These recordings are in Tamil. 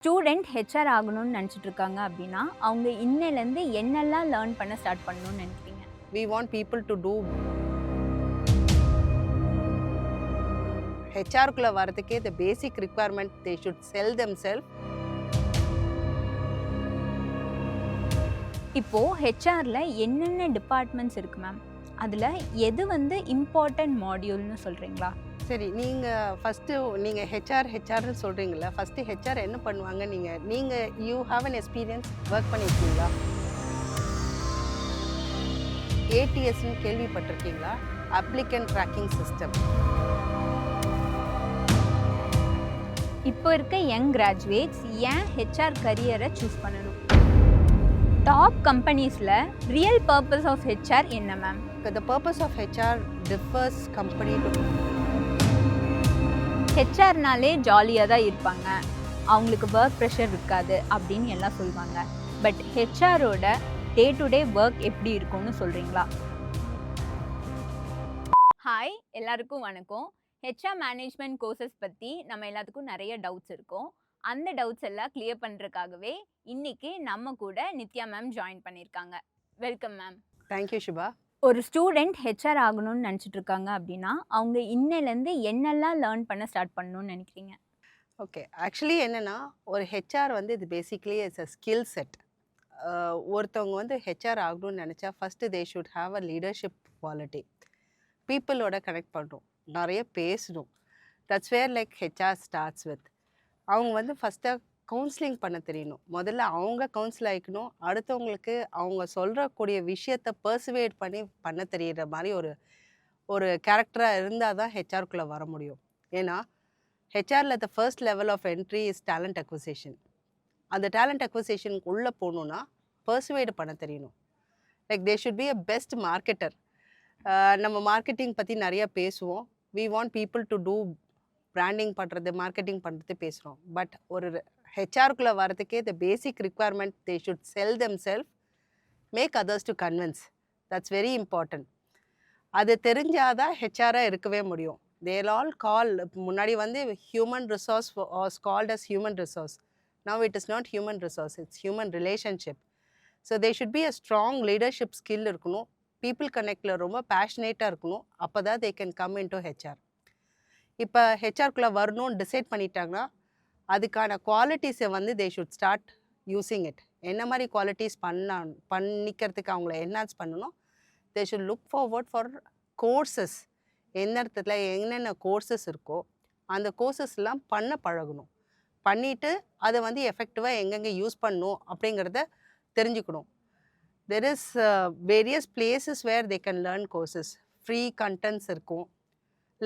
ஸ்டூடெண்ட் ஹெச்ஆர் ஆகணும்னு நினச்சிட்டு இருக்காங்க அப்படின்னா அவங்க இன்னையிலேருந்து என்னெல்லாம் லேர்ன் பண்ண ஸ்டார்ட் பண்ணணும்னு நினைக்கிறீங்க? We want people to do ஹெச்ஆர்க்குள்ளே வரதுக்கே the basic requirement they should sell themselves. இப்போது ஹெச்ஆரில் என்னென்ன டிபார்ட்மெண்ட்ஸ் இருக்குது மேம்? அதில் எது இம்பார்ட்டன்ட் மாடியூல்னு சொல்கிறீங்களா? சரி, நீங்கள் ஃபஸ்ட்டு நீங்கள் ஹெச்ஆர்னு சொல்கிறீங்களா? ஃபஸ்ட்டு ஹெச்ஆர் என்ன பண்ணுவாங்க? நீங்கள் you have an experience work பண்ணியிருக்கீங்களா? ஏடிஎஸ்ன்னு கேள்விப்பட்டிருக்கீங்களா? Applicant tracking system. இப்போ இருக்க யங் கிராஜுவேட்ஸ் ஏன் ஹெச்ஆர் கரியரை சூஸ் பண்ணணும்? டாப் கம்பெனிஸில் ரியல் பர்பஸ் ஆஃப் ஹெச்ஆர் என்ன ma'am? The purpose of HR differs company to ஹெச்ஆர்னாலே ஜாலியாக தான் இருப்பாங்க, அவங்களுக்கு ஒர்க் ப்ரெஷர் இருக்காது அப்படின்னு எல்லாம் சொல்லுவாங்க. பட் ஹெச்ஆரோட டே டு டே ஒர்க் எப்படி இருக்கும்னு சொல்கிறீங்களா? ஹாய், எல்லாருக்கும் வணக்கம். ஹெச்ஆர் மேனேஜ்மெண்ட் கோர்சஸ் பற்றி நம்ம எல்லாத்துக்கும் நிறைய டவுட்ஸ் இருக்கும். அந்த டவுட்ஸ் எல்லாம் கிளியர் பண்ணுறதுக்காகவே இன்னைக்கு நம்ம கூட நித்யா மேம் ஜாயின் பண்ணியிருக்காங்க. Welcome ma'am. தேங்க்யூ சிவா. ஒரு ஸ்டூடெண்ட் ஹெச்ஆர் ஆகணும்னு நினச்சிட்டு இருக்காங்க அப்படின்னா அவங்க இன்னையிலேருந்து என்னெல்லாம் லேர்ன் பண்ண ஸ்டார்ட் பண்ணணும்னு நினைக்கிறீங்க? ஓகே, ஆக்சுவலி என்னென்னா ஒரு ஹெச்ஆர் இது basically it's a skill set. ஒருத்தவங்க ஹெச்ஆர் ஆகணும்னு நினச்சா first they should have a leadership quality. பீப்புளோட கனெக்ட் பண்ணுறோம், நிறைய பேசணும். That's where like HR starts with. அவங்க ஃபஸ்ட்டாக கவுன்சிலிங் பண்ண தெரியணும். முதல்ல அவங்க கவுன்சில் ஆகிக்கணும். அடுத்தவங்களுக்கு அவங்க சொல்கிறக்கூடிய விஷயத்தை பர்சுவேட் பண்ண தெரிகிற மாதிரி ஒரு கேரக்டராக இருந்தால் தான் ஹெச்ஆர்க்குள்ளே வர முடியும். ஏன்னா ஹெச்ஆரில் the first level of entry is talent acquisition. அந்த டேலண்ட் அக்விசிஷனுக்கு உள்ளே போகணுன்னா பர்சுவேட் பண்ண தெரியணும். Like they should be a best marketer. நம்ம மார்க்கெட்டிங் பற்றி நிறையா பேசுவோம். We want people to do branding பண்ணுறது, மார்க்கெட்டிங் பண்ணுறது பேசுகிறோம். பட் ஒரு ஹெச்ஆர்க்குள்ளே வரதுக்கே the basic requirement they should sell themself, make others to convince. That's very important. அது தெரிஞ்சாதான் ஹெச்ஆராக இருக்கவே முடியும். தேர் ஆல் கால் முன்னாடி human resource was called as human resource. Now it is not human resource, it's human relationship. So they should be a strong leadership skill இருக்கணும். பீப்புள் கனெக்டில் ரொம்ப பேஷனேட்டாக இருக்கணும். அப்போ தான் they can come in to HR. இப்போ ஹெச்ஆர்க்குள்ளே வரணும்னு டிசைட் பண்ணிட்டாங்கன்னா அதுக்கான குவாலிட்டிஸை they should start using it. என்ன மாதிரி குவாலிட்டிஸ் பண்ணிக்கிறதுக்கு அவங்கள என்ஹான்ஸ் பண்ணணும். They should look forward for courses. எந்த இடத்துல என்னென்ன கோர்சஸ் இருக்கோ அந்த கோர்சஸ்லாம் பண்ண பழகணும். பண்ணிவிட்டு அதை எஃபெக்டிவாக எங்கெங்கே யூஸ் பண்ணணும் அப்படிங்கிறத தெரிஞ்சுக்கணும். There is various places where they can learn courses. Free contents இருக்கும்.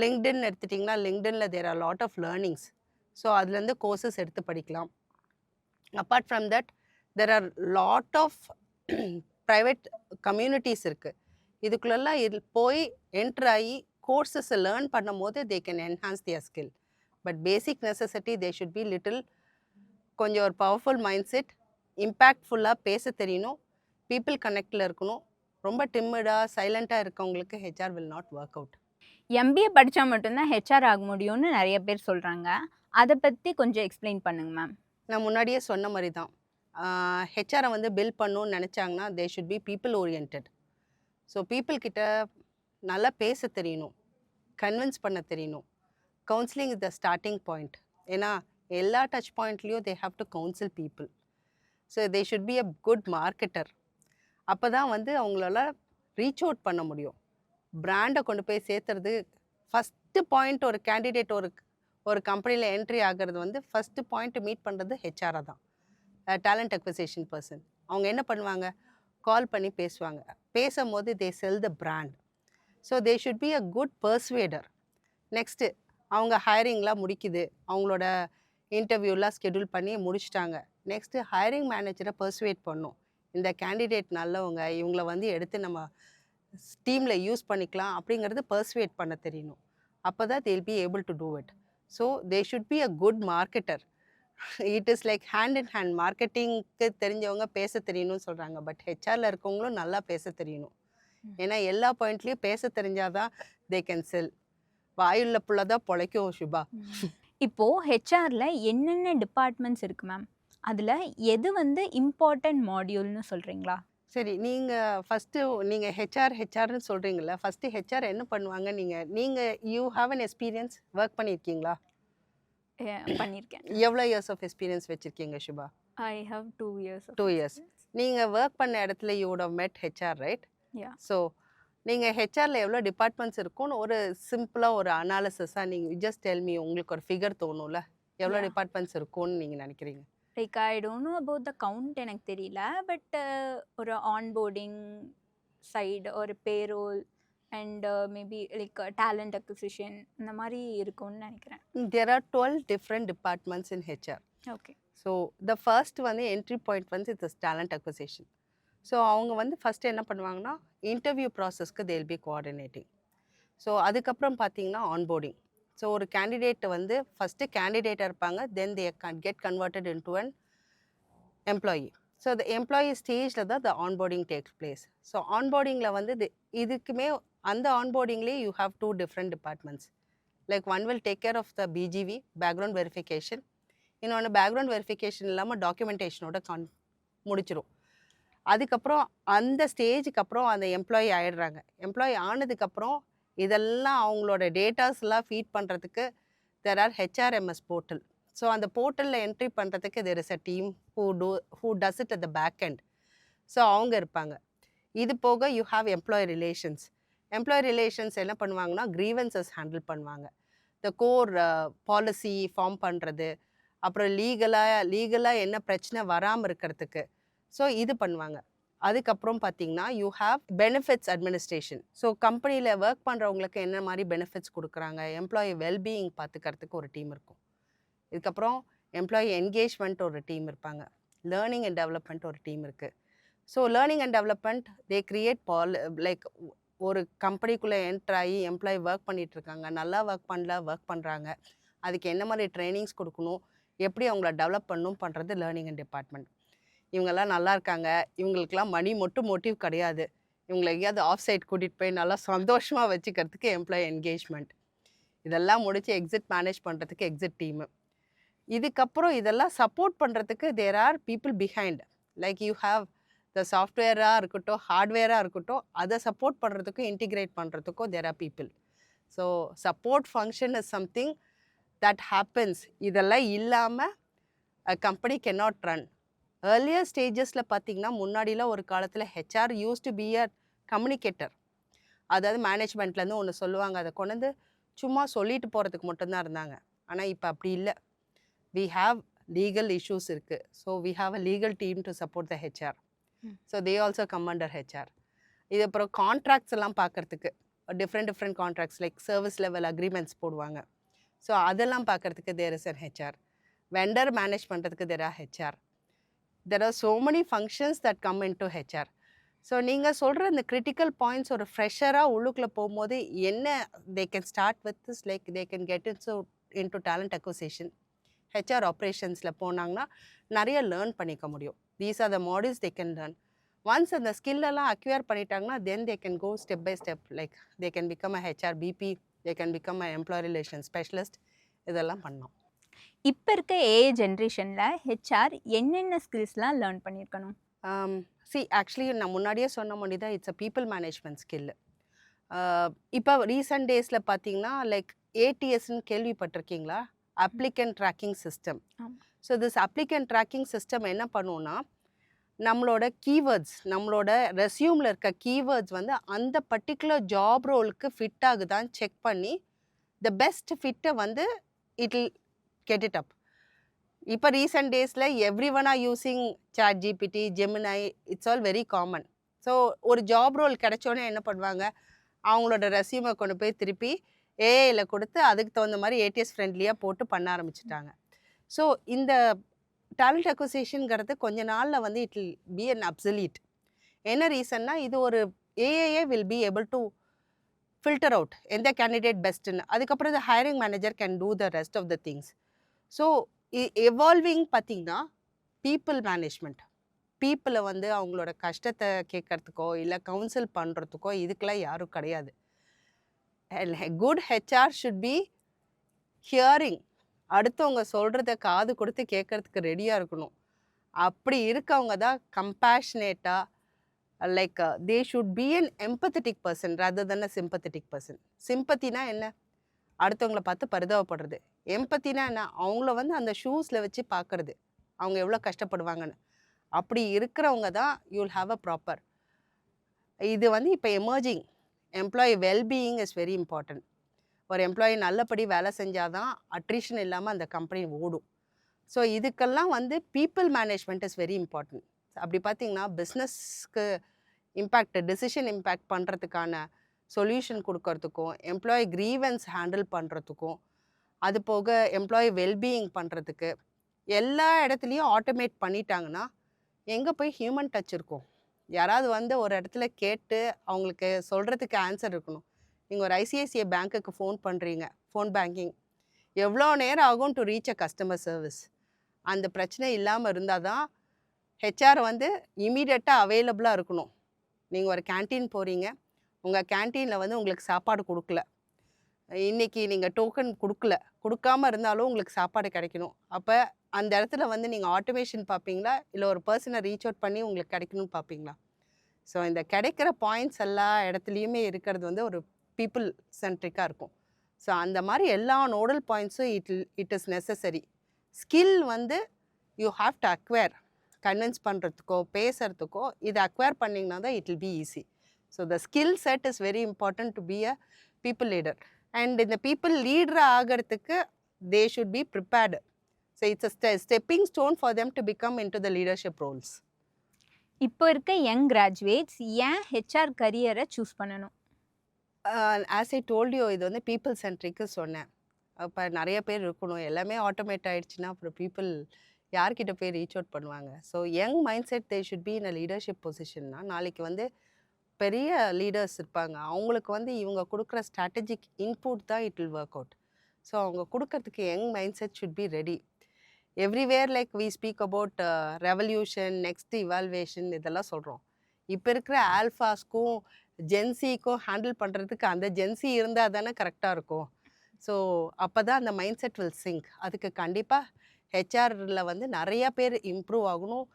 லிங்க்டின் எடுத்துட்டிங்கன்னா லிங்க்டின்ல there are lot of learnings. So அதுலேருந்து கோர்சஸ் எடுத்து படிக்கலாம். Apart from that there are lot of private communities இருக்குது. இதுக்குள்ளெல்லாம் போய் என்ட்ரு ஆகி கோர்சஸை லேர்ன் பண்ணும் போது they can enhance their skill. But basic necessity they should be little கொஞ்சம் ஒரு பவர்ஃபுல் மைண்ட் செட், இம்பேக்ட்ஃபுல்லாக பேச தெரியணும், பீப்புள் கனெக்டில் இருக்கணும். ரொம்ப டிம்மிடாக சைலண்ட்டாக இருக்கவங்களுக்கு HR will not work out. MBA படித்தா மட்டும்தான் ஹெச்ஆர் ஆக முடியும்னு நிறைய பேர் சொல்கிறாங்க. அதை பற்றி கொஞ்சம் எக்ஸ்பிளைன் பண்ணுங்க மேம். நான் முன்னாடியே சொன்ன மாதிரி தான் ஹெச்ஆரை பில்ட் பண்ணணும்னு நினச்சாங்கன்னா they should be people orient. So பீப்புள்கிட்ட நல்லா பேச தெரியணும், கன்வின்ஸ் பண்ண தெரியணும். Counselling is the starting point. ஏன்னா எல்லா டச் பாயிண்ட்லேயும் they have to counsel people. So they should be a good marketer. அப்போ தான் அவங்களால ரீச் அவுட் பண்ண முடியும். பிராண்டை கொண்டு போய் சேர்த்துறது ஃபஸ்ட்டு பாயிண்ட். ஒரு கேண்டிடேட் ஒரு கம்பெனியில் என்ட்ரி ஆகிறது ஃபஸ்ட்டு பாயிண்ட் மீட் பண்ணுறது ஹெச்ஆரை தான். Talent acquisition person. அவங்க என்ன பண்ணுவாங்க, கால் பண்ணி பேசுவாங்க. பேசும்போது they sell the brand. So they should be a good persuader. Next அவங்க ஹையரிங்லாம் முடிக்குது, அவங்களோட இன்டர்வியூலாம் ஸ்கெடியூல் பண்ணி முடிச்சிட்டாங்க. நெக்ஸ்ட்டு ஹையரிங் மேனேஜரை பர்சுவேட் பண்ணும். இந்த கேண்டிடேட் நல்லவங்க, இவங்கள எடுத்து நம்ம டீமில் யூஸ் பண்ணிக்கலாம் அப்படிங்கிறது பர்சுவேட் பண்ண தெரியணும். அப்போ தான் they'll be able to do it. So they should be a good marketer. It is like hand in hand. மார்க்கெட்டிங்க்கு தெரிஞ்சவங்க பேச தெரியணும்னு சொல்கிறாங்க. பட் ஹெச்ஆரில் இருக்கவங்களும் நல்லா பேச தெரியணும். ஏன்னா எல்லா பாயிண்ட்லேயும் பேச தெரிஞ்சாதான் தே கேன் செல். வாயுள்ள புள்ள தான் பொழைக்கும் சுபா. இப்போ ஹெச்ஆர்ல என்னென்ன டிபார்ட்மெண்ட்ஸ் இருக்கு மேம்? அதுல எது வந்து இம்பார்ட்டன்ட் மாடியூல்னு சொல்றீங்களா? சரி, நீங்க ஃபர்ஸ்ட்டு நீங்க ஹெச்ஆர்ன்னு சொல்றீங்கல்ல, ஃபர்ஸ்ட்டு ஹெச்ஆர் என்ன பண்ணுவாங்க? நீங்க நீங்க you have an experience work பண்ணியிருக்கீங்களா? பண்ணியிருக்கேன். எவ்வளோ இயர்ஸ் ஆஃப் எக்ஸ்பீரியன்ஸ் வச்சிருக்கீங்க சுபா? I have 2 years of 2 years. Experience. நீங்க ஒர்க் பண்ண இடத்துல you would have met HR right? Yeah! So நீங்க ஹெச்ஆர்ல எவ்வளோ டிபார்ட்மெண்ட்ஸ் இருக்கும்னு ஒரு சிம்பிளா ஒரு அனாலிசிஸா நீங்க ஜஸ்ட் டெல் மீ, உங்களுக்கு ஒரு ஃபிகர் தோணும்ல. எவ்வளோ யாஹ்! டிபார்ட்மெண்ட்ஸ் இருக்கும்னு நீங்க நினைக்கிறீங்க? Like I don't know about the count எனக்கு தெரியல. பட் ஒரு ஆன்போர்டிங் சைடு, ஒரு payroll and maybe like talent acquisition இந்த மாரி இருக்கும்னு நினைக்கிறேன். There are 12 different departments in HR. Okay. So the first வந்து என்ட்ரி பாயிண்ட் வந்து இட்ஸ் டேலண்ட் அக்விசிஷன். ஸோ அவங்க வந்து ஃபஸ்ட்டு என்ன பண்ணுவாங்கன்னா, interview ப்ராசஸ்க்கு they'll be coordinating. So அதுக்கப்புறம் பார்த்தீங்கன்னா ஆன்போர்டிங். ஸோ ஒரு கேண்டிடேட் வந்து ஃபஸ்ட்டு கேண்டிடேட்டாக இருப்பாங்க, then they get converted into an employee. So the employee ஸ்டேஜில் தான் the onboarding takes place. So ஆன்போர்டிங்கில் வந்து இதுக்குமே அந்த ஆன்போர்டிங்லேயே you have 2 different departments. Like one will take care of the BGV, background verification. இன்னொன்று பேக்ரவுண்ட் வெரிஃபிகேஷன் இல்லாமல் டாக்குமெண்டேஷனோட முடிச்சிடும். அதுக்கப்புறம் அந்த ஸ்டேஜுக்கு அப்புறம் அந்த எம்ப்ளாயி ஆயிடுறாங்க. எம்ப்ளாயி ஆனதுக்கப்புறம் இதெல்லாம் அவங்களோட டேட்டாஸ்லாம் ஃபீட் பண்ணுறதுக்கு there are HRMS portal. So அந்த போர்ட்டலில் என்ட்ரி பண்ணுறதுக்கு there is a team who does it at the back end. So அவங்க இருப்பாங்க. இது போக you have employee relations. Employee relations என்ன பண்ணுவாங்கன்னா, க்ரீவன்சஸ் ஹேண்டில் பண்ணுவாங்க. த கோர் பாலிசி ஃபார்ம் பண்ணுறது, அப்புறம் லீகலாக என்ன பிரச்சனை வராமல் இருக்கிறதுக்கு. ஸோ இது பண்ணுவாங்க. அதுக்கப்புறம் பார்த்தீங்கன்னா, you have benefits administration. So கம்பெனியில் ஒர்க் பண்ணுறவங்களுக்கு என்ன மாதிரி பெனிஃபிட்ஸ் கொடுக்குறாங்க, எம்ப்ளாயி வெல்பீயிங் பார்த்துக்கிறதுக்கு ஒரு டீம் இருக்கும். இதுக்கப்புறம் எம்ப்ளாயி என்கேஜ்மெண்ட் ஒரு டீம் இருப்பாங்க. லேர்னிங் அண்ட் டெவலப்மெண்ட் ஒரு டீம் இருக்குது. So learning and development they create like ஒரு கம்பெனிக்குள்ளே என்ட்ரு ஆகி எம்ப்ளாயி ஒர்க் பண்ணிகிட்ருக்காங்க, நல்லா ஒர்க் பண்ணுறாங்க, அதுக்கு என்ன மாதிரி ட்ரைனிங்ஸ் கொடுக்கணும், எப்படி அவங்கள டெவலப் பண்ணணும் பண்ணுறது லேர்னிங் அண்ட் டிபார்ட்மெண்ட். இவங்கெல்லாம் நல்லா இருக்காங்க, இவங்களுக்கெல்லாம் மணி மட்டும் மோட்டிவ் கிடையாது, இவங்களை எங்கேயாவது ஆஃப் சைட் கூட்டிகிட்டு போய் நல்லா சந்தோஷமாக வச்சுக்கிறதுக்கு எம்ப்ளாயி என்கேஜ்மெண்ட். இதெல்லாம் முடித்து எக்ஸிட் மேனேஜ் பண்ணுறதுக்கு எக்ஸிட் டீமு. இதுக்கப்புறம் இதெல்லாம் சப்போர்ட் பண்ணுறதுக்கு there are people behind. Like you have the சாஃப்ட்வேராக இருக்கட்டும், ஹார்ட்வேராக இருக்கட்டும், அதை சப்போர்ட் பண்ணுறதுக்கும் இன்டிகிரேட் பண்ணுறதுக்கும் there are people. So support function is something that happens. இதெல்லாம் இல்லாமல் a company cannot run. Earlier ஸ்டேஜஸில் பார்த்தீங்கன்னா, முன்னாடிலாம் ஒரு காலத்தில் HR used to be a communicator. அதாவது மேனேஜ்மெண்ட்லேருந்து ஒன்று சொல்லுவாங்க, அதை கொண்டு வந்து சும்மா சொல்லிட்டு போகிறதுக்கு மட்டும்தான் இருந்தாங்க. ஆனால் இப்போ அப்படி இல்லை. வி ஹாவ் லீகல் இஷ்யூஸ் இருக்குது. So we have a legal team to support the HR. So they also come under HR. இது அப்புறம் கான்ட்ராக்ட்ஸ் எல்லாம் பார்க்குறதுக்கு different contracts like service level agreements போடுவாங்க. ஸோ அதெல்லாம் பார்க்குறதுக்கு there is an HR. Vendor manage பண்ணுறதுக்கு there are HR. There are so many functions that come in to HR. So நீங்கள் சொல்கிற இந்த கிரிட்டிக்கல் பாயிண்ட்ஸ் ஒரு ஃப்ரெஷராக உள்ளுக்குள்ளே போகும்போது என்ன they can start with is like they can get into talent acquisition. HR ஆப்ரேஷன்ஸில் போனாங்கன்னா நிறைய லேர்ன் பண்ணிக்க முடியும். These are the modules they can learn. Once அந்த ஸ்கில்லெல்லாம் அக்வயர் பண்ணிட்டாங்கன்னா then they can go step by step. Like they can become a HR BP, they can become a employee relation specialist. இதெல்லாம் பண்ணலாம். இப்போ இருக்க ஏஐ ஜென்ரேஷனில் ஹெச்ஆர் என்னென்ன ஸ்கில்ஸ்லாம் லேர்ன் பண்ணியிருக்கணும்? ஆக்சுவலி நான் முன்னாடியே சொன்ன மாதிரி தான் it's a people management skill. இப்போ ரீசெண்ட் டேஸில் பார்த்தீங்கன்னா லைக் ஏடிஎஸ்ன்னு கேள்விப்பட்டிருக்கீங்களா? Applicant tracking system. So this applicant tracking system என்ன பண்ணுவோன்னா, நம்மளோட கீவேர்ட்ஸ், நம்மளோட ரெஸ்யூமில் இருக்க கீவேர்ட்ஸ் வந்து அந்த பர்டிகுலர் ஜாப் ரோலுக்கு ஃபிட் ஆகுதான்னு செக் பண்ணி த பெஸ்ட் ஃபிட்டை வந்து it will get it up. இப்போ ரீசெண்ட் டேஸில் every one are using chat GPT, Gemini, it's all very common. So ஒரு ஜாப் ரோல் கிடைச்சோன்னே என்ன பண்ணுவாங்க, அவங்களோட ரெஸ்யூமை கொண்டு போய் திருப்பி ஏஐயில் கொடுத்து அதுக்கு தகுந்த மாதிரி ஏடிஎஸ் ஃப்ரெண்ட்லியாக போட்டு பண்ண ஆரம்பிச்சிட்டாங்க. ஸோ இந்த டேலண்ட் அக்விசிஷனுங்கிறது கொஞ்ச நாளில் வந்து it will be an absolute. என்ன ரீசன்னா, இது ஒரு AI will be able to filter out எந்த கேண்டிடேட் பெஸ்ட்டுன்னு. அதுக்கப்புறம் the hiring manager can do the rest of the things. So evolving பார்த்தீங்கன்னா பீப்புள் மேனேஜ்மெண்ட். பீப்புளை வந்து அவங்களோட கஷ்டத்தை கேட்கறதுக்கோ இல்லை கவுன்சில் பண்ணுறதுக்கோ இதுக்கெல்லாம் யாரும் கிடையாது. Good HR should be hearing அடுத்தவங்க சொல்கிறத காது கொடுத்து கேட்கறதுக்கு ரெடியாக இருக்கணும். அப்படி இருக்கவங்க தான் கம்பேஷனேட்டாக like they should be an empathetic person rather than a sympathetic person. சிம்பத்தினா என்ன? அடுத்தவங்கள பார்த்து பரிதாபப்படுறது. எம்பத்தினா என்ன? அவங்கள வந்து அந்த ஷூஸில் வச்சு பார்க்கறது, அவங்க எவ்வளோ கஷ்டப்படுவாங்கன்னு. அப்படி இருக்கிறவங்க தான் யூல் ஹாவ் அ ப்ராப்பர். இது வந்து இப்போ emerging. Employee wellbeing is very important. ஒரு எம்ப்ளாயி நல்லபடி வேலை செஞ்சால் தான் அட்ரிஷன் இல்லாமல் அந்த கம்பெனி ஓடும். ஸோ இதுக்கெல்லாம் வந்து people management is very important. அப்படி பார்த்தீங்கன்னா பிஸ்னஸ்க்கு இம்பேக்ட் டெசிஷன் இம்பேக்ட் பண்ணுறதுக்கான சொல்யூஷன் கொடுக்கறதுக்கும், எம்ப்ளாயி க்ரீவன்ஸ் ஹேண்டில் பண்ணுறதுக்கும், அது போக எம்ப்ளாயி வெல்பீயிங் பண்ணுறதுக்கு எல்லா இடத்துலையும் ஆட்டோமேட் பண்ணிட்டாங்கன்னா எங்கே போய் ஹியூமன் டச் இருக்கும்? யாராவது வந்து ஒரு இடத்துல கேட்டு அவங்களுக்கு சொல்கிறதுக்கு ஆன்சர் இருக்கணும். நீங்கள் ஒரு ஐசிஐசிஐ பேங்க்குக்கு ஃபோன் பண்ணுறீங்க, ஃபோன் பேங்கிங், எவ்வளோ நேரம் ஆகும் to reach a customer service? அந்த பிரச்சனை இல்லாமல் இருந்தால் தான் ஹெச்ஆர் வந்து இமீடியட்டாக அவைலபிளாக இருக்கணும். நீங்கள் ஒரு கேன்டீன் போகிறீங்க, உங்கள் கேன்டீனில் வந்து உங்களுக்கு சாப்பாடு கொடுக்கல, இன்றைக்கி நீங்கள் டோக்கன் கொடுக்காமல் இருந்தாலும் உங்களுக்கு சாப்பாடு கிடைக்கணும். அப்போ அந்த இடத்துல வந்து நீங்கள் ஆட்டோமேஷன் பார்ப்பீங்களா, இல்லை ஒரு பர்சனை ரீச் அவுட் பண்ணி உங்களுக்கு கிடைக்கணும்னு பார்ப்பீங்களா? ஸோ இந்த கிடைக்கிற பாயிண்ட்ஸ் எல்லா இடத்துலையுமே இருக்கிறது வந்து ஒரு பீப்புள் சென்ட்ரிக்காக இருக்கும். ஸோ அந்த மாதிரி எல்லா நோடல் பாயிண்ட்ஸும் இட் இஸ் நெசசரி. ஸ்கில் வந்து you have to acquire. Convince பண்ணுறதுக்கோ பேசுகிறதுக்கோ இது அக்வயர் பண்ணிங்கன்னா தான் it will be easy. So the skill set is very important to be a people leader. And இந்த பீப்புள் லீடர் ஆகிறதுக்கு they should be prepared. So it's a stepping stone for them to become in to the leadership roles. இப்போ இருக்க யங் கிராஜுவேட்ஸ் ஏன் ஹெச்ஆர் கரியரை சூஸ் பண்ணணும்? ஆஸ் ஐ டோல்ட் யூ, இது வந்து பீப்புள் சென்ட்ரிக்கு சொன்னேன். அப்போ நிறைய பேர் இருக்கணும். எல்லாமே ஆட்டோமேட் ஆகிடுச்சுன்னா அப்புறம் பீப்புள் யார்கிட்ட போய் ரீச் அவுட் பண்ணுவாங்க? So young mind set they should be in a leadership பொசிஷன்னா நாளைக்கு வந்து பெரிய லீடர்ஸ் இருப்பாங்க. அவங்களுக்கு வந்து இவங்க கொடுக்குற ஸ்ட்ராட்டஜிக் இன்புட் தான் it will work out. So அவங்க கொடுக்கறதுக்கு young mind set should be ready. Everywhere like we speak about revolution, next evolution இதெல்லாம் சொல்கிறோம். இப்போ இருக்கிற ஆல்ஃபாஸ்க்கும் ஜென்சிக்கும் ஹேண்டில் பண்ணுறதுக்கு அந்த ஜென்சி இருந்தால் தானே கரெக்டாக இருக்கும். ஸோ அப்போ தான் அந்த மைண்ட் செட் வில் சிங்க். அதுக்கு கண்டிப்பாக ஹெச்ஆரில் வந்து நிறையா பேர் இம்ப்ரூவ் ஆகணும்.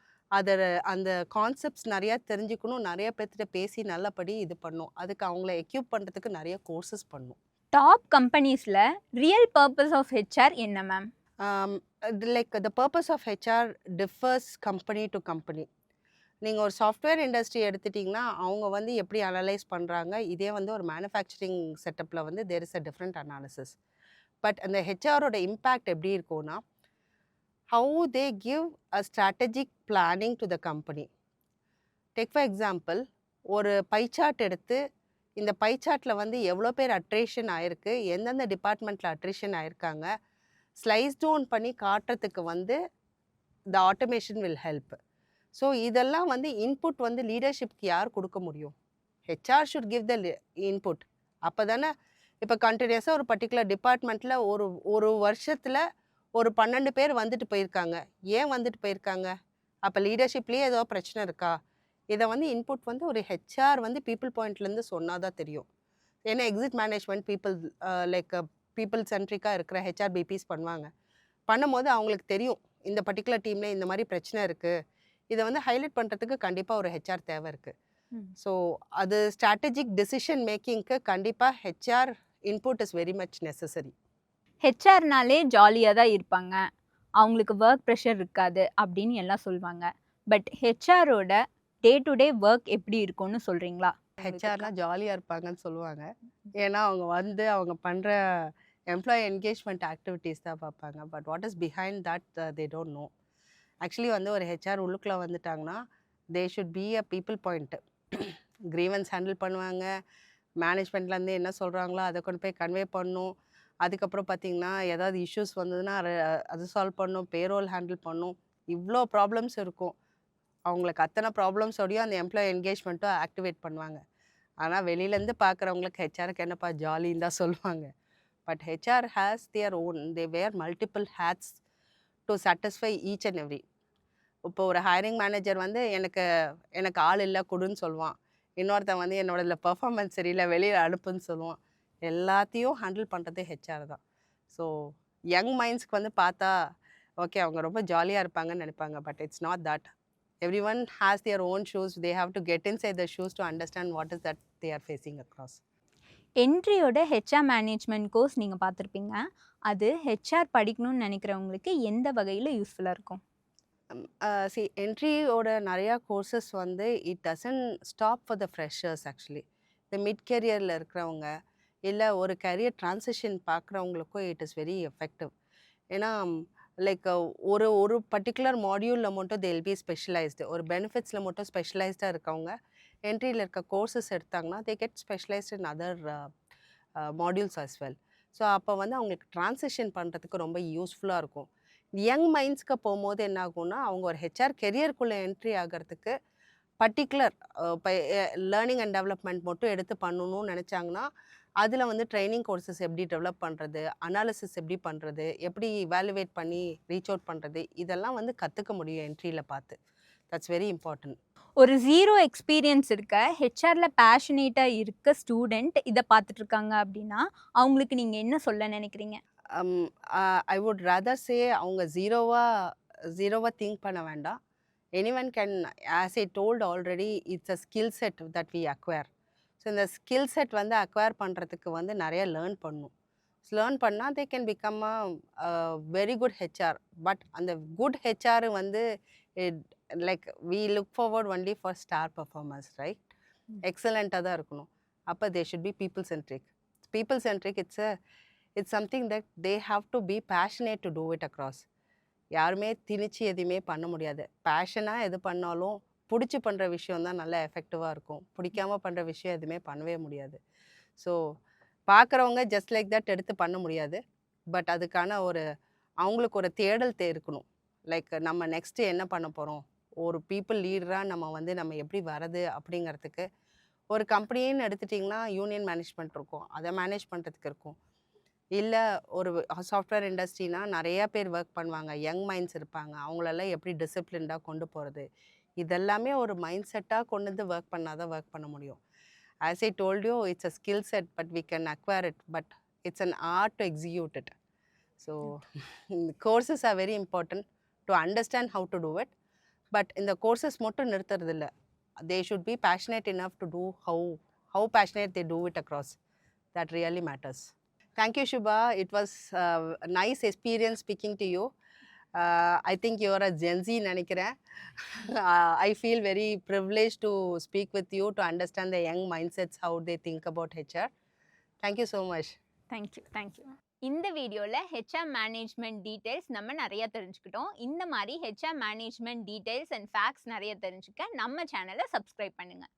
அந்த கான்செப்ட்ஸ் நிறையா தெரிஞ்சுக்கணும், நிறைய பேர்த்திட்ட பேசி நல்லபடி இது பண்ணணும். அதுக்கு அவங்கள எக்யூப் பண்ணுறதுக்கு நிறைய கோர்சஸ் பண்ணணும். டாப் கம்பெனிஸில் ரியல் பர்பஸ் ஆஃப் ஹெச்ஆர் என்ன ma'am? Like the purpose of HR differs company to company. நீங்கள் ஒரு சாஃப்ட்வேர் இண்டஸ்ட்ரி எடுத்துட்டிங்கன்னா அவங்க வந்து எப்படி அனலைஸ் பண்ணுறாங்க, இதே வந்து ஒரு மேனுஃபேக்சரிங் செட்டப்பில் வந்து there is a different analysis. But அந்த ஹெச்ஆரோட இம்பேக்ட் எப்படி இருக்கும்னா, how they give a strategic planning to the company. Take for example, ஒரு பை சார்ட் எடுத்து இந்த பை சார்ட்டில் வந்து எவ்வளோ பேர் அட்ரிஷன் ஆகிருக்கு, எந்தெந்த டிபார்ட்மெண்ட்டில் அட்ரிஷன் ஆகிருக்காங்க, ஸ்லைஸ் டவுன் பண்ணி காட்டுறதுக்கு வந்து த ஆட்டோமேஷன் வில் ஹெல்ப். ஸோ இதெல்லாம் வந்து இன்புட் வந்து லீடர்ஷிப்க்கு யார் கொடுக்க முடியும்? HR should give the input. அப்போ தானே இப்போ கண்டினியூஸாக ஒரு பர்டிகுலர் டிபார்ட்மெண்ட்டில் ஒரு வருஷத்தில் ஒரு 12 பேர் வந்துட்டு போயிருக்காங்க. ஏன் வந்துட்டு போயிருக்காங்க? அப்போ லீடர்ஷிப்லேயே ஏதோ பிரச்சனை இருக்கா? இதை வந்து இன்புட் வந்து ஒரு ஹெச்ஆர் வந்து பீப்புள் பாயிண்ட்லேருந்து சொன்னால் தான் தெரியும். ஏன்னா எக்ஸிட் மேனேஜ்மெண்ட் லைக் பீப்புள் சென்ட்ரிக்காக இருக்கிற ஹெச்ஆர் பிபிஸ் பண்ணும்போது அவங்களுக்கு தெரியும் இந்த பர்டிகுலர் டீமில் இந்த மாதிரி பிரச்சனை இருக்குது. இதை வந்து ஹைலைட் பண்ணுறதுக்கு கண்டிப்பாக ஒரு ஹெச்ஆர் தேவை இருக்குது. ஸோ அது ஸ்ட்ராட்டஜிக் டெசிஷன் மேக்கிங்க்கு கண்டிப்பாக HR input is very much necessary. ஹெச்ஆர்னாலே ஜாலியாக தான் இருப்பாங்க, அவங்களுக்கு ஒர்க் ப்ரெஷர் இருக்காது அப்படின்னு எல்லாம் சொல்லுவாங்க. பட் ஹெச்ஆரோட டே டு டே ஒர்க் எப்படி இருக்கும்னு சொல்கிறீங்களா? ஹெச்ஆர்லாம் ஜாலியாக இருப்பாங்கன்னு சொல்லுவாங்க. ஏன்னா அவங்க வந்து அவங்க பண்ணுற எம்ப்ளாயி என்கேஜ்மெண்ட் ஆக்டிவிட்டீஸ் தான் பார்ப்பாங்க. But what is behind that they don't know. Actually வந்து ஒரு ஹெச்ஆர் உள்ளுக்குள்ளே வந்துட்டாங்கன்னா தே should be a people point. Grievances handle பண்ணுவாங்க, மேனேஜ்மெண்ட்லேருந்து என்ன சொல்கிறாங்களோ அதை கொண்டு போய் கன்வே பண்ணணும். அதுக்கப்புறம் பார்த்திங்கன்னா ஏதாவது இஷ்யூஸ் வந்ததுன்னா அது சால்வ் பண்ணணும், பேரோல் ஹேண்டில் பண்ணணும். இவ்வளோ ப்ராப்ளம்ஸ் இருக்கும். அவங்களுக்கு அத்தனை ப்ராப்ளம்ஸோடையும் அந்த எம்ப்ளாயி என்கேஜ்மெண்ட்டும் ஆக்டிவேட் பண்ணுவாங்க. ஆனால் வெளியிலேருந்து பார்க்குறவங்களுக்கு ஹெச்ஆருக்கு என்னப்பா ஜாலின்னு தான் சொல்லுவாங்க. But HR has their own, they were multiple hats to satisfy each and every. இப்போ ஒரு ஹைரிங் மேனேஜர் வந்து எனக்கு ஆள் இல்லை கொடுன்னு சொல்லுவான். இன்னொருத்தன் வந்து என்னோட பெர்ஃபார்மன்ஸ் சரியில்லை வெளியில் அனுப்புன்னு சொல்லுவான். எல்லாத்தையும் ஹேண்டில் பண்ணுறது ஹெச்ஆர் தான். ஸோ யங் மைண்ட்ஸ்க்கு வந்து பார்த்தா ஓகே அவங்க ரொம்ப ஜாலியாக இருப்பாங்கன்னு நினைப்பாங்க. But it's not that. Every one has their own shoes. They have to get inside the shoes to understand what is that they are facing across. என்ட்ரியோட ஹெச்ஆர் மேனேஜ்மெண்ட் கோர்ஸ் நீங்கள் பார்த்துருப்பீங்க. அது ஹெச்ஆர் படிக்கணும்னு நினைக்கிறவங்களுக்கு எந்த வகையில் யூஸ்ஃபுல்லாக இருக்கும்? சி என்ட்ரியோட நிறையா கோர்சஸ் வந்து it doesn't stop for the freshers actually. இந்த மிட் கெரியரில் இருக்கிறவங்க இல்லை ஒரு கரியர் ட்ரான்சிஷன் பார்க்குறவங்களுக்கும் இட் இஸ் வெரி எஃபெக்டிவ். ஏன்னா லைக் ஒரு ஒரு பர்டிகுலர் மாடியூலில் மட்டும் தே வில் பி ஸ்பெஷலைஸ்டு. ஒரு பெனிஃபிட்ஸில் மட்டும் ஸ்பெஷலைஸ்டாக இருக்கவங்க என்ட்ரியில் இருக்க கோர்சஸ் எடுத்தாங்கன்னா they get specialised in other modules as well. So அப்போ வந்து அவங்களுக்கு ட்ரான்சிஷன் பண்ணுறதுக்கு ரொம்ப யூஸ்ஃபுல்லாக இருக்கும். யங் மைண்ட்ஸ்க்கு போகும்போது என்ன ஆகும்னா அவங்க ஒரு ஹெச்ஆர் கெரியருக்குள்ளே என்ட்ரி ஆகிறதுக்கு பர்டிகுலர் இப்போ லேர்னிங் அண்ட் டெவலப்மெண்ட் மட்டும் எடுத்து பண்ணணும்னு நினச்சாங்கன்னா அதில் வந்து ட்ரைனிங் கோர்சஸ் எப்படி டெவலப் பண்ணுறது, அனாலிசிஸ் எப்படி பண்ணுறது, எப்படி இவாலுவேட் பண்ணி ரீச் அவுட் பண்ணுறது, இதெல்லாம் வந்து கற்றுக்க முடியும் என்ட்ரியில் பார்த்து. That's very important. ஒரு ஜீரோ எக்ஸ்பீரியன்ஸ் இருக்க ஹெச்ஆரில் பேஷனேட்டாக இருக்க ஸ்டூடெண்ட் இதை பார்த்துட்டு இருக்காங்க அப்படின்னா அவங்களுக்கு நீங்கள் என்ன சொல்ல நினைக்கிறீங்க? ஐ வுட் ரதர் சே அவங்க ஜீரோவாக திங்க் பண்ண வேண்டாம். Anyone can, as I told already, it's a skill set that we acquire. So இந்த ஸ்கில் செட் வந்து அக்வயர் பண்ணுறதுக்கு வந்து நிறைய லேர்ன் பண்ணணும். லேர்ன் பண்ணால் they can become a very good HR. But அந்த குட் ஹெச்ஆர் வந்து like we look forward only for star performers, right? எக்ஸலண்ட்டாக தான் இருக்கணும். அப்போ they should be people centric. People centric it's something that they have to be passionate to do it across. யாருமே திணிச்சு எதுவுமே பண்ண முடியாது. பேஷனாக எது பண்ணாலும் பிடிச்சி பண்ணுற விஷயம் தான் நல்லா எஃபெக்டிவாக இருக்கும். பிடிக்காமல் பண்ணுற விஷயம் எதுவுமே பண்ணவே முடியாது. ஸோ பார்க்குறவங்க ஜஸ்ட் லைக் தட் எடுத்து பண்ண முடியாது. பட் அதுக்கான அவங்களுக்கு ஒரு தேடல் இருக்கணும். லைக் நம்ம நெக்ஸ்ட்டு என்ன பண்ண போகிறோம், ஒரு பீப்புள் லீடராக நம்ம எப்படி வரது அப்படிங்கிறதுக்கு ஒரு கம்பெனின்னு எடுத்துட்டிங்கன்னா யூனியன் மேனேஜ்மெண்ட் இருக்கும், அதை மேனேஜ் பண்ணுறதுக்கு இருக்கும். இல்லை ஒரு சாஃப்ட்வேர் இண்டஸ்ட்ரினா நிறையா பேர் ஒர்க் பண்ணுவாங்க, யங் மைண்ட்ஸ் இருப்பாங்க, அவங்களெல்லாம் எப்படி டிசிப்ளின்டாக கொண்டு போகிறது, இதெல்லாமே ஒரு மைண்ட் செட்டாக கொண்டு வந்து ஒர்க் பண்ணால் தான் ஒர்க் பண்ண முடியும். As I told you, it's a skill set but we can acquire it, but it's an art to execute it. So courses are very important to understand how to do it. But இந்த கோர்சஸ் மட்டும் நிறுத்துறதில்ல. they should be passionate enough to do how passionate they do it across. That really matters. Thank you, Shubha. It was a nice experience speaking to you. I think you are a Gen Z nanikira. I feel very privileged to speak with you to understand the young mindsets, how they think about HR. Thank you so much. Thank you. இந்த வீடியோவில் ஹெச்ஆர் மேனேஜ்மெண்ட் டீட்டெயில்ஸ் நம்ம நிறைய தெரிஞ்சுக்கிட்டோம். இந்த மாதிரி HR management details and facts நிறைய தெரிஞ்சுக்க நம்ம சேனலை சப்ஸ்கிரைப் பண்ணுங்கள்.